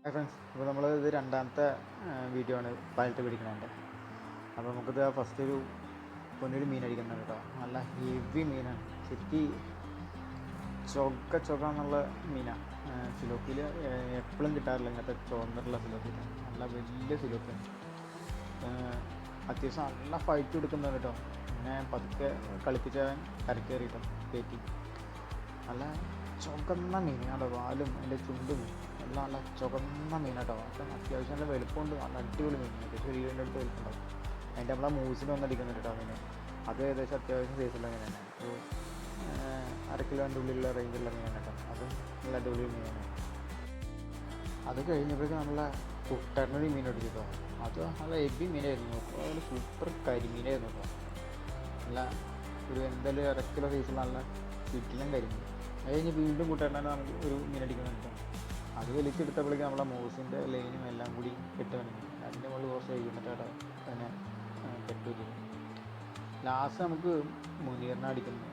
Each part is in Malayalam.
ഹായ് ഫ്രണ്ട്സ്, ഇപ്പോൾ നമ്മൾ ഇത് രണ്ടാമത്തെ വീഡിയോ ആണ് പൈലറ്റ് പിടിക്കണതിൻ്റെ. അപ്പോൾ നമുക്കിത് ഫസ്റ്റ് പൊന്നൊരു മീൻ അടിക്കുന്നത് കേട്ടോ. നല്ല ഹെവി മീനാണ്, ശരിക്കും ചൊക എന്നുള്ള മീനാണ്. സിലോപ്പിയിൽ എപ്പോഴും കിട്ടാറില്ല ഇങ്ങനത്തെ ചുവന്നിട്ടുള്ള സിലോപ്പിയിൽ. നല്ല വലിയ സിലോപ്പിയാണ്. അത്യാവശ്യം നല്ല ഫൈറ്റ് എടുക്കുന്നത് കേട്ടോ. പിന്നെ പതുക്കെ കളിപ്പിച്ചവൻ കരക്കേറിയിട്ടും കയറ്റി. നല്ല ചുവന്ന മീൻ, അവിടെ വാലും അതിൻ്റെ ചുണ്ടും എല്ലാം നല്ല ചുവന്ന മീനാട്ടോ. അപ്പം അത്യാവശ്യം നല്ല വലുപ്പമുണ്ട്, നല്ല അടിപൊളി മീൻ. ഏകദേശം ഒരു കിലോൻ്റെ അടുത്ത് വലുപ്പുണ്ടാവും. അതിൻ്റെ നമ്മളെ മൂസിന് വന്നടിക്കുന്നുണ്ട് കേട്ടോ മീൻ. അത് ഏകദേശം അത്യാവശ്യം സൈസുള്ള മീനാണ്. ഒരു 1/2 കിലോൻ്റെ ഉള്ളിലുള്ള റേഞ്ചുള്ള മീനാണ് കേട്ടോ. അതും നല്ല അടിപൊളി മീനാണ്. അത് കഴിഞ്ഞപ്പോഴേക്കും നമ്മളെ കുട്ടറിനൊരു മീൻ അടിച്ചിട്ടോ. അത് നല്ല ഹെവി മീനായിരുന്നു. അതുപോലെ സൂപ്പർ കരിമീനായിരുന്നു കേട്ടോ. നല്ല എന്തായാലും 1/2 കിലോ സൈസുള്ള നല്ല കിട്ടിലും കരിമീൻ. അത് കഴിഞ്ഞ് വീണ്ടും കൂട്ടുകാരനാണ് നമുക്ക് ഒരു മീൻ അടിക്കുന്നുണ്ട്. അത് വലിച്ചെടുത്തപ്പോഴേക്കും നമ്മളെ മൂസിൻ്റെ ലൈനും എല്ലാം കൂടി കെട്ട് വന്നു. അതിൻ്റെ മുകളിൽ കുറച്ച് കഴിഞ്ഞിട്ടാണ് അതിനെ കെട്ടുവെച്ചു. ലാസ്റ്റ് നമുക്ക് മുനീറിനെ അടിക്കുന്നു.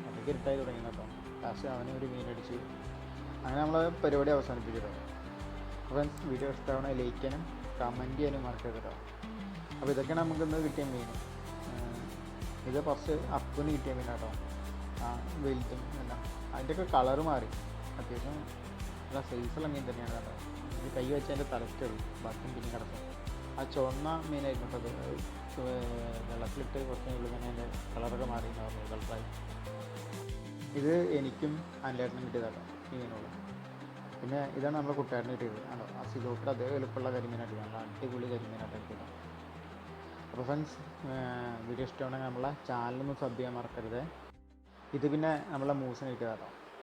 അതൊക്കെ ഇരുട്ടായി തുടങ്ങി കേട്ടോ. ലാസ്റ്റ് അവനെ ഒരു മീനടിച്ച് അങ്ങനെ നമ്മൾ പരിപാടി അവസാനിപ്പിച്ചു. ഫ്രണ്ട്സ്, വീഡിയോ ഇഷ്ടമാവണേ ലൈക്ക് ചെയ്യാനും കമൻറ്റ് ചെയ്യാനും മറക്കരുത് കേട്ടോ. അപ്പോൾ ഇതൊക്കെയാണ് നമുക്കിന്ന് കിട്ടിയ മീൻ. ഇത് ഫസ്റ്റ് അപ്പന് കിട്ടിയ മീനാട്ടോ. വലുതും എല്ലാം അതിൻ്റെയൊക്കെ കളറ് മാറി. അത്യാവശ്യം നല്ല സൈസുള്ള മീൻ തന്നെയാണ് കേട്ടോ. ഇത് കൈ വെച്ച് അതിൻ്റെ തലച്ചുള്ളൂ, ബാക്കി പിന്നെ കിടക്കും. ആ ചുവന്ന മീനായിരുന്നു കേട്ടോ. അത് വെള്ളത്തിലിട്ട് കുറച്ച് ഉള്ളിൽ തന്നെ അതിൻ്റെ കളറൊക്കെ മാറി കളറായി. ഇത് എനിക്കും അനിലേട്ടനും കിട്ടിയതാട്ടോ ഈ മീനുള്ളൂ. പിന്നെ ഇതാണ് നമ്മളെ കുട്ടാരന് കിട്ടിയത്. ആണോ, ആ സിലോപ്പിൽ അതേ വലുപ്പമുള്ള കരിമീനായിട്ട് നല്ല അടിപൊളി കരിമീനായിട്ട് കിട്ടിയത്. അപ്പോൾ ഫ്രണ്ട്സ്, വീഡിയോ ഇഷ്ടമാണെങ്കിൽ നമ്മളെ ചാനലൊന്നും സബ് ചെയ്യാൻ മറക്കരുത്. ഇത് പിന്നെ നമ്മളെ മൂസിന് കിട്ടിയതാട്ടോ.